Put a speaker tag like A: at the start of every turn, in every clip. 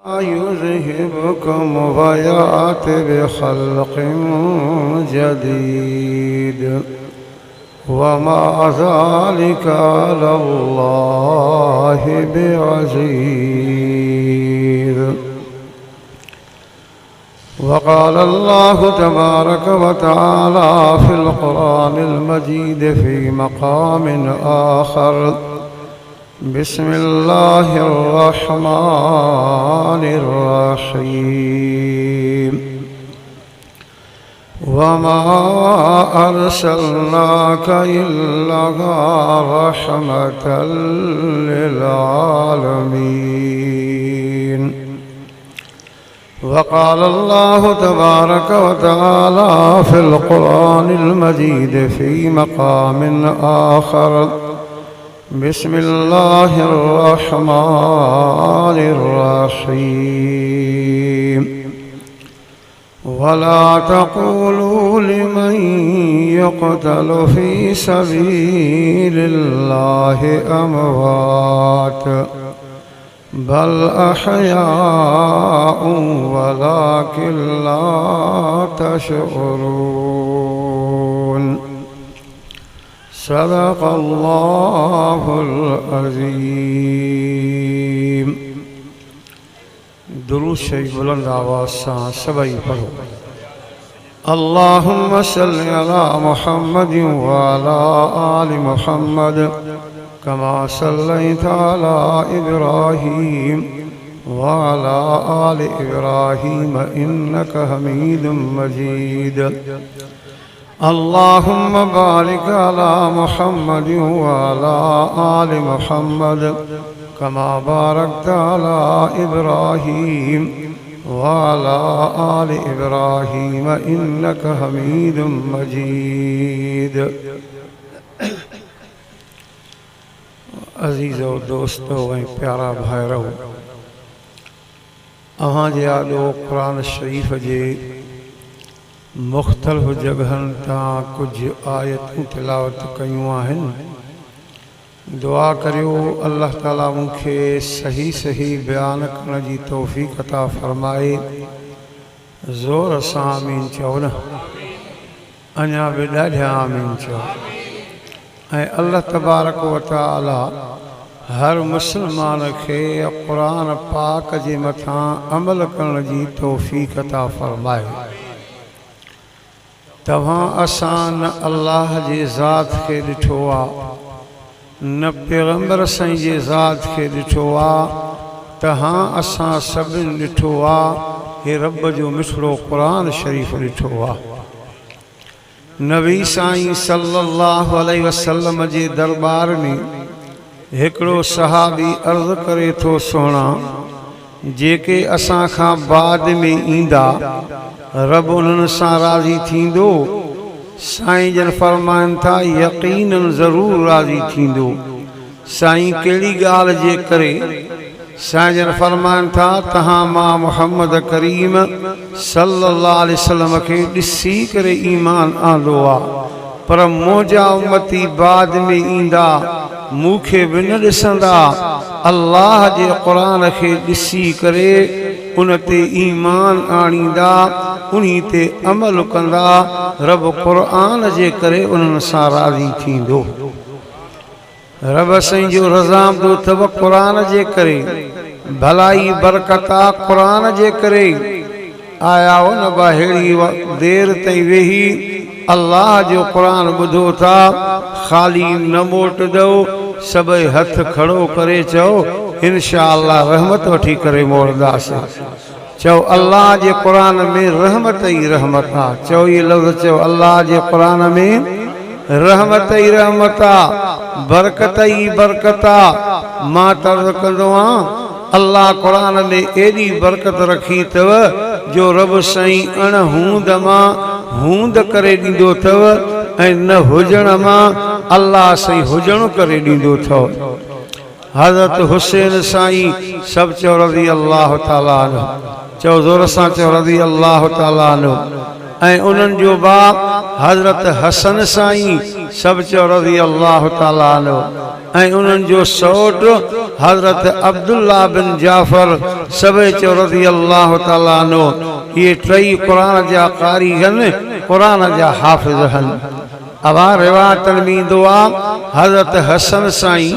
A: युज़हिबकुम वयाति बिखल्क़िन जदीद वमा ज़ालिका अलल्लाहि बिअज़ीज़। वक़ाल अल्लाहु तबारक व तआला फ़िल क़ुरानिल मजीद फ़ी मक़ामिन आख़र बिस्मिल्लाहिर्रहमानिर्रहीम। वमा अर्सलनाका इल्ला रहमतल लिल आलमीन। वक़ाल अल्लाहु तबारक व तआला फ़िल क़ुरानिल मजीद फ़ी मक़ामिन आख़र बिस्मिल्लाहिर्रहमानिर्रहीम। वला तक़ूलू लिमन युक़तलु फ़ी सबीलिल्लाहि अमवात बल अहयाउ वलाकिन ला तशउरून। सदक़ल्लाहुल अज़ीम। दुरूद शरीफ बुलंद आवाज़ से सभई पढ़ो। अल्लाहुम्मा सल्लि अला मुहम्मद व अला आलि मुहम्मद कमा सल्लैता अला इब्राहीम व अला आलि इब्राहीम इन्नका हमीदुम मजीद। अल्लाहुम्मा बारिक अला मुहम्मद व अला आलि मुहम्मद कमा बारकता अला इब्राहीम व अला आलि इब्राहीम इन्नका हमीदुम मजीद। अजीज़ो दोस्तों व प्यारा भाइरो, अवां जे आॾो क़ुरान शरीफ़ जे मुख़्तलिफ़ जगहन तां कुछ आयतूं तिलावत कयूं आहिनि। दुआ करियो अल्लाह ताला मूंखे सही सही बयान करण जी तौफ़ीक़ अता फ़रमाए। ज़ोर सां आमीन चओ न, अञा बि ॾाढा आमीन चओ। ऐं अल्लाह तबारक व तआला हर मुसलमान खे क़ुरान पाक जे मथां अमल करण जी तौफ़ीक़ अता फ़रमाए। तव्हां असां न अल्लाह जे ज़ात खे ॾिठो आहे, न पैगंबर साईं जे ज़ात खे ॾिठो आहे, तव्हां असां सभिनी ॾिठो आहे हे रब जो मिठड़ो क़ुरान शरीफ़ ॾिठो आहे। नबी साईं सल्लल्लाहु अलैहि वसल्लम जे दरबार में हिकिड़ो सहाबी अर्ज़ करे थो, सुहिणा जेके असां खां बाद में ईंदा रब उन्हनि सां राज़ी थींदो। साईं जन फरमाइनि था यकीनन ज़रूर राज़ी थींदो। साईं कहिड़ी ॻाल्हि जे करे? साईं जन फरमाइनि था तहां मां मुहम्मद करीम सल्लल्लाहु अलैहि वसल्लम खे ॾिसी करे ईमान आंदो आहे, पर मुंहिंजा उम्मती बाद में ईंदा मूंखे बि न ॾिसंदा, अल्लाह जे क़ुरान खे ॾिसी करे उन ते ईमान आणींदा, उन्ही ते अमल कंदा। रब क़ुरान जे करे उन्हनि सां राज़ी थींदो। रब साईं जो रज़ामंदो अथव क़ुरान जे करे, भलाई बरकता क़ुरान जे करे। आया हो न बाहेड़ी देर ताईं वेही अल्लाह जो क़ुरान ॿुधो था, ख़ाली न मोटंदो, सभई हथ खड़ो करे चओ इंशाअल्लाह रहमत वठी करे मोड़दासीं। चओ अल्लाह जे क़ुरान में रहमत ई रहमत आहे। चओ ये लफ़्ज़ चओ, अल्लाह जे क़ुरान में रहमत ई रहमत आहे, बरकत ई बरकत आहे। मां तर्ज़ कंदो आहियां अल्लाह क़ुरान में एॾी बरकत रखी अथव जो रब साईं अण हूंद मां हूंद करे ॾींदो अथव, ऐं न हुजण मां अल्लाह साईं हुजण करे ॾींदो अथव। हज़रत हुसैन साईं सभु चओ रज़ी अल्लाह ताला अन्हु, चओ ज़ोर सां चओ रज़ी अल्लाह ताला अन्हु। ऐं उन्हनि जो बाप हज़रत हसन साईं सभु चओ रज़ी अल्लाह ताला अन्हु। ऐं उन्हनि जो सौट हजरत अब्दुल्ला बिन जाफर सबे चो रज़ी अल्लाह ताला अन्हु ये टई कुरान जा कारी हन कुरान जा हाफिज हन अवा रिवायतन में ईंदो आहे हजरत हसन साईं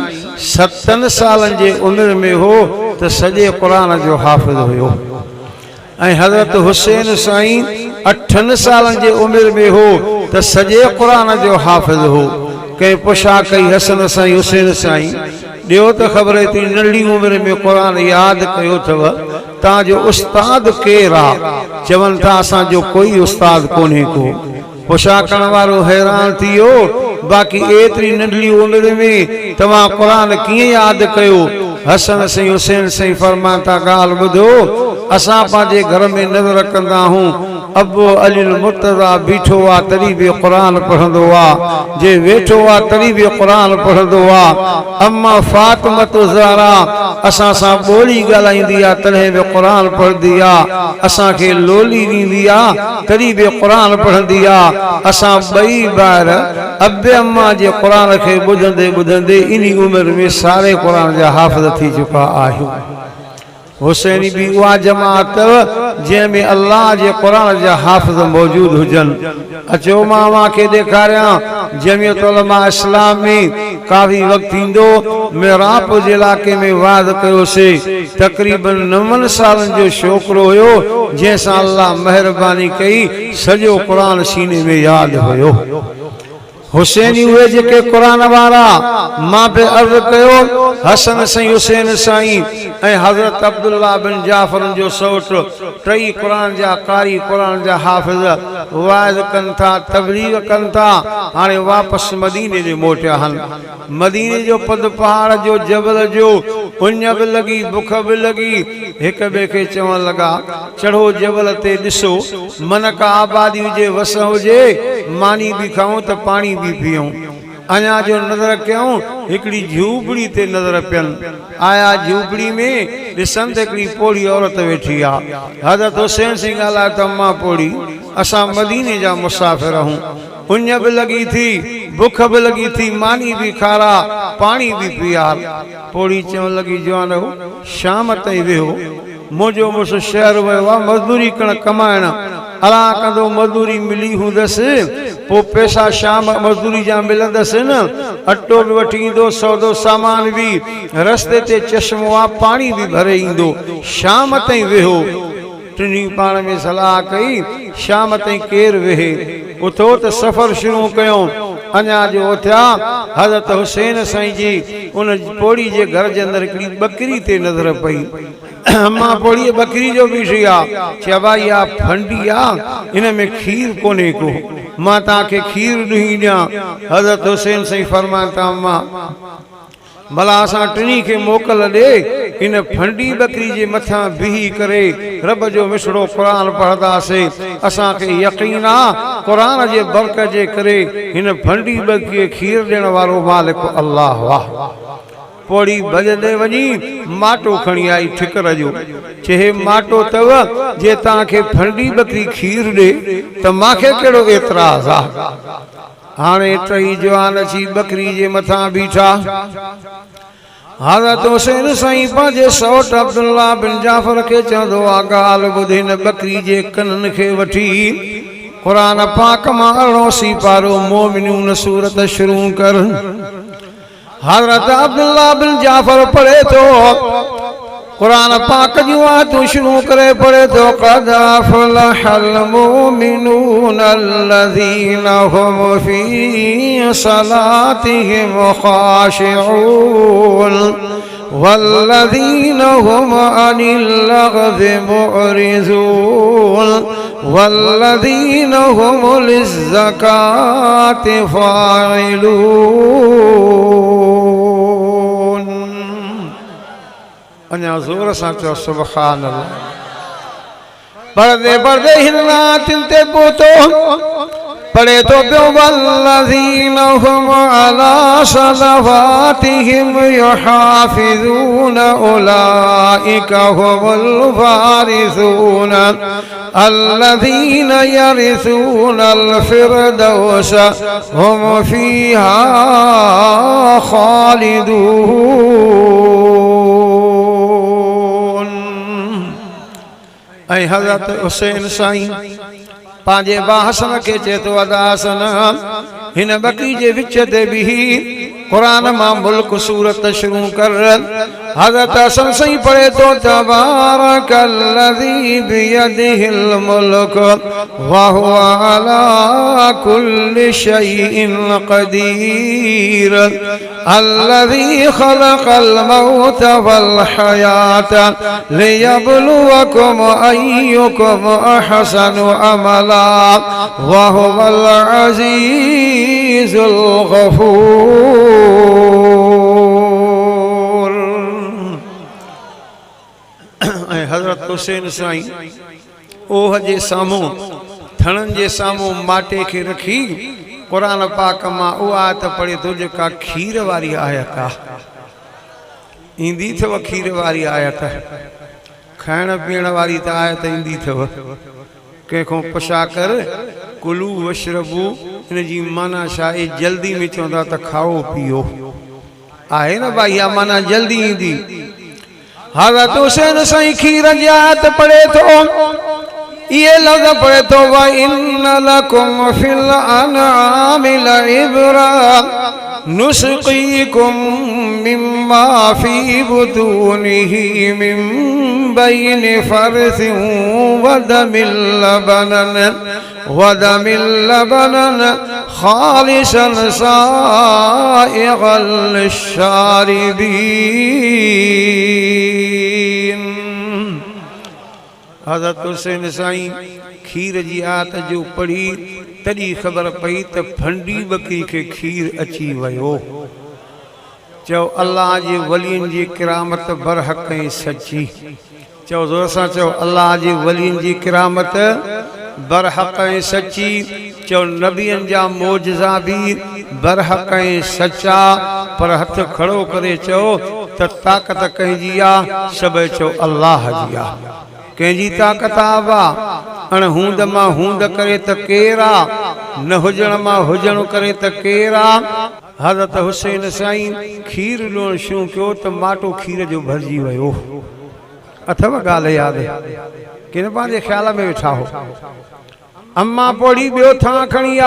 A: 7 सालन जे उम्र में हो त सॼे कुरान जो हाफिज हुयो ऐं हजरत हुसैन साईं 8 सालन जे उम्र में हो त सॼे कुरान जो हाफिज हो कंहिं पुछा कई हसन साईं हुसैन साईं ॾियो त ख़बर थी नंढी उम्र में कुरान यादि कयो अथव तव्हांजो उस्ताद केरु आहे चवनि था असांजो कोई उस्ताद कोन्हे को पुछा करण वारो हैरान थी वियो बाक़ी एतिरी नंढड़ी उम्र में तव्हां कुरान कीअं यादि कयो हसन साईं हुसैन साईं फरमाइनि था ॻाल्हि ॿुधो असां पंहिंजे घर में नज़र कंदा आहियूं अबू अली मुर्तज़ा बीठो आहे तॾहिं बि क़ुरान पढ़ंदो आहे जे वेठो आहे तॾहिं बि क़ुरान पढ़ंदो आहे अम्मा फातिमत ज़हरा असां सां ॿोली ॻाल्हाईंदी आहे तॾहिं बि क़ुरान पढ़ंदी आहे असांखे लोली ॾींदी आहे तॾहिं बि क़ुरान पढ़ंदी आहे असां ॿई ॿार अबे अम्मा जे क़ुरान खे ॿुधंदे ॿुधंदे इन उमिरि में सारे क़ुरान जा हाफ़िज़ थी चुका आहियूं हुसैनी भी उहा जमात जंहिंमें अल्लाह जे क़ुरान जा हाफ़िज़ मौजूद हुजनि अचो मां खे ॾेखारियां जमियत उलमा इस्लाम में काफ़ी वक़्तु ईंदो मेराप जे इलाइक़े में वाद कयोसीं तक़रीबन 9 सालनि जो छोकिरो हुयो जंहिंसां अल्लाह महिरबानी कई सॼो क़ुरान सीने में यादि हुयो हुसैनी हुए जेके कुरान वारा मां पे अर्ज़ कयो हसन साईं हुसैन साईं ऐं हज़रत अब्दुल्ला बिन जाफर जो सौट टई कुरान जा कारी कुरान जा हाफ़िज़ वाइज़ कनि था तबलीग कनि था हाणे वापसि मदीने ॾे मोटिया आहिनि मदीने जो पद पहाड़ जो जबल जो उञ बि लॻी बुख बि लॻी हिक ॿिए खे चवण लॻा चढ़ो जबल ते ॾिसो मन का आबादी हुजे वस हुजे मानी बि खाऊं त पाणी भी पियूं अञा जो नज़र कयूं हिकिड़ी झूपड़ी ते नज़र पियनि आया झूपड़ी में ॾिसनि त हिकिड़ी पोड़ी औरत वेठी आहे हज़रत हुसैन सां ॻाल्हाए त अम्मा पोड़ी असां मदीने जा मुसाफ़िर आहियूं उञ बि लॻी थी बुख बि लॻी थी मानी बि खारा पाणी बि पियार पोड़ी चवण लॻी जवान शाम ताईं वेहो मुंहिंजो मुड़ुसु शहर वियो आहे मज़दूरी करण कमाइण अला कंदो मज़दूरी मिली हूंदसि पोइ पैसा शाम मज़दूरी जा मिलंदसि न अटो बि वठी ईंदो सौदो सामान बि रस्ते ते चश्मो आहे पाणी बि भरे ईंदो शाम ताईं वेहो टिनी पाण में सलाह कई शाम ताईं केरु वेहे उथो त सफ़र शुरू कयूं अञा जो उथिया हज़रत हुसैन साईं जी उन पोड़ी जे घर जे अंदरि हिकिड़ी बकरी ते नज़र पई अम्मा पोड़ी बकरी जो बीठी आहे चवा इहा फंडी आहे इन में खीर कोन्हे को मां तव्हांखे खीर ॾही ॾियां हज़रत हुसैन साईं फरमाइनि था अम्मा भला असां टिनी खे मोकल ॾे इन फंडी बकरी जे मथां बीही करे रब जो मिसड़ो क़ुरान पढ़ंदासीं असांखे यकीन आहे क़ुरान जे बरकत जे करे हिन फंडी बकरी खे खीर ॾियण वारो मालिक अल्लाह वाह पोड़ी भॼंदे वञी माटो खणी आई ठिकर जो चए माटो अथव जे तव्हांखे फंडी बकरी खीर ॾे त मूंखे कहिड़ो एतिराज़ आहे हाणे टई जवान अची बकरी जे मथां बीठा हज़रत हुसैन साईं पंहिंजे सौट अब्दुल्ला बिन जाफर खे चवंदो आहे ॻाल्हि ॿुधे न बकरी जे कननि खे वठी क़ुरान पाक मां 80 पारो मोमिनून सूरत शुरू कर हज़रत अब्दुल्ला बिन जाफर पढ़े तो कुरान पाक जूं आयतूं शुरू करे पढ़े तो क़द अफ़लहल मुमिनून अल्लज़ीना हुम फ़ी सलातिहिम ख़ाशिऊन वल्लज़ीना हुम अनिल लग़्वी मुअरिज़ून वल्लज़ीना हुम लिज़्ज़काति फ़ाइलून अञा ज़ोर सां चओ सुभान अल्लाह पढ़दे पढ़दे हिन रातिन ते पहुतो पढ़े तो पियो वल्लज़ीन हुम अला सलवातिहिम युहाफ़िज़ून उलाइका हुमुल वारिसून अल्लज़ीन यरिसूनल फ़िरदौस हुम फ़ीहा ख़ालिदून। ऐं हज़रत हुसैन साईं पांजे बाहसन के चेतो अदासन हिन बकरी जे विच ते भी कुरान मां मुल्क सूरत शुरू कर हज़रत हसन सही पढ़े तो तबारकल्लज़ी बियदिहिल मुल्क व हुवा अला कुल्लि शैइन क़दीर अल्लज़ी खलक़ल मौत वल हयात लियब्लुवकुम अय्युकुम अहसनु अमला व हुवल अज़ीज़ुल गफूर। हज़रत हुसैन साईं ओह जे साम्हूं थणनि जे साम्हूं माटे खे रखी कुरान पाक मां उहा आयत पढ़े थो जेका खीर वारी आयत आहे। ईंदी अथव खीर वारी आयत, खाइण पीअण वारी त आयत ईंदी अथव। कंहिंखो पुछा कर कुलू वशरबू, इन जी माना छा आहे? जल्दी में चवंदा त खाओ पीओ, आहे न भाई, इहा माना जल्दी ईंदी। हज़रत हुसैन साईं खीर जी आयत पढ़े थो, ये लफ़्ज़ पढ़े तो व इन्न लकुम फिल अनआमि लइब्रा नुस्क़ीकुम मिम्मा फी बुतूनिही मिन बैनि फरसिन व दमिल लबनन खालिसन साइग़ल लिश्शारिबीन। हज़रत हुसैन साईं खीर जी आयत जो पढ़ी तॾहिं ख़बर पई त फंडी बकरी खे खीर अची वियो। चओ अल्लाह जे वलियुनि जी किरामत बरहक़ ऐं सची। चओ ज़ोर सां चओ अल्लाह जे वलियुनि जी किरामत बरहक़ ऐं सची। चओ नबियनि जा मोजज़ा बि बरहक़ ऐं सचा। पर हथ खड़ो करे चओ त ताक़त कंहिंजी आहे? सभई चओ अल्लाह जी आहे। कंहिंजी ताक़त आहे? अण हूंद मां हूंद करे त केरु आहे? न हुजण मां हुजण करे त केरु आहे? हज़रत हुसैन साईं खीर ॾियणु शुरू कयो त माटो खीर जो भरिजी वियो। अथव ॻाल्हि यादि कि न? पंहिंजे ख़्याल में वेठा हो। अम्मा पोड़ी ॿियो थां खणी आ,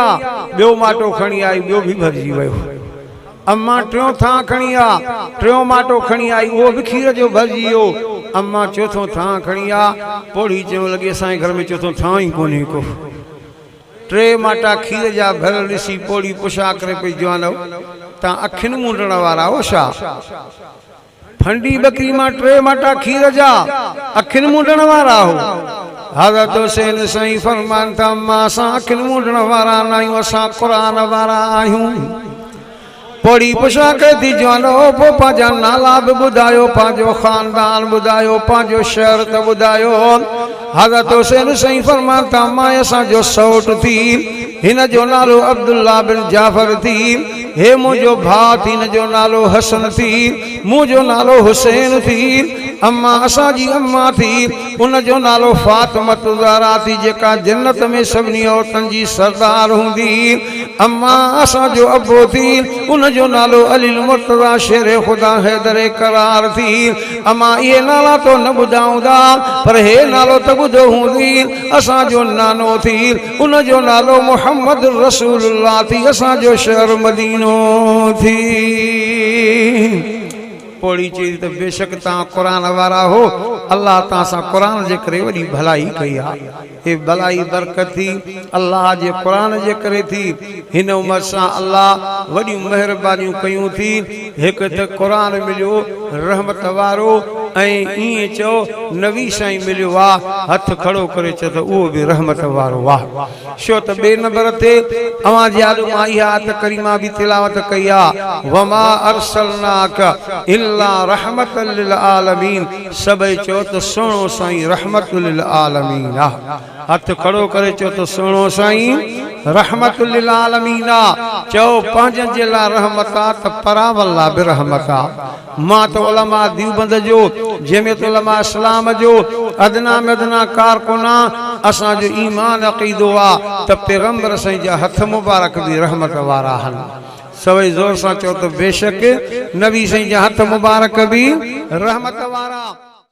A: ॿियो माटो खणी आई, ॿियो बि भरिजी वियो। अम्मा टियों थां खणी आ, टियों माटो खणी आई, उहो बि खीर जो भरिजी वियो। अम्मा चौथों थां खणी आ, पोड़ी चवण लॻी असांजे घर में चौथों थां ई कोन्हे को। टे माटा खीर जा भरियल ॾिसी पोड़ी पुछा करे पई जवानो तव्हां अखियुनि मुंडण वारा हो छा? फंडी बकरी मां टे माटा खीर जा अखियुनि मुंडण वारा हो? हज़रत हुसैन साईं फरमान था अम्मा असां अखियुनि मुंडण वारा न आहियूं, असां क़ुरान वारा आहियूं। पोड़ी पुछा करे थी जवानो पोइ पंहिंजा नाला बि ॿुधायो, पंहिंजो ख़ानदान ॿुधायो, पंहिंजो शहर त ॿुधायो। हज़रत हुसैन साईं फरमान था मां असांजो सौट थी, हिन जो नालो अब्दुल्ला बिन जाफ़र थी, हे मुंहिंजो भाउ थी, हिन जो नालो हसन थी, मुंहिंजो नालो हुसैन थी। अम्मा असांजी अम्मा थी, उन जो नालो फातिमत ज़हरा थी, जेका जन्नत में सभिनी औरतुनि जी सरदार हूंदी। अम्मा असांजो अबो थी, उन जो नालो अली मुर्तज़ा शेर ख़ुदा हैदर करार थी। अम्मा इहे नाला तो न ॿुधाऊंदा, पर हे नालो त ॿुधो हूंदी। असांजो नानो थी, उन जो नालो मोहम्मद रसूलुल्लाह थी, असांजो शहर मदीनो थी। पोड़ी चई त बेशक तव्हां क़ुरान वारा हो, अल्लाह तव्हां सां क़ुरान जे करे वॾी भलाई कई आहे। हे भलाई बरकत थी अल्लाह जे क़ुरान जे करे थी। हिन उमिरि सां अल्लाह वॾियूं महिरबानियूं कयूं थी। हिकु त क़ुरान मिलियो रहमत वारो, ऐं चो नबी साईं मिलियो वाह हथ खड़ो करे चो तो वो भी रहमत वारो वाह। शो तो बे नंबर ते अवां जी आलू माई आयत करीमा भी तिलावत कया वमा अरसलनाक इल्ला रहमतल लिल आलमीन। सब चो तो सुनो साईं रहमतुल लिल आलमीन। हथ खड़ो करे चो तो सुनो साईं रहमतुल लिल आलमीन। चो पंहिंजनि जे लाइ रहमत आहे त परावल लाइ बि रहमत आहे। मां तो उलमा दीवबंद जो जमियत उलमा इस्लाम जो अदना में अदना कारकुना असांजो ईमान अक़ीदो आहे त पैगंबर साईं जा हथ मुबारक भी रहमत वारा आहिनि। सभई ज़ोर सां चओ त बेशक नबी साईं जा हथ मुबारक भी रहमत वारा।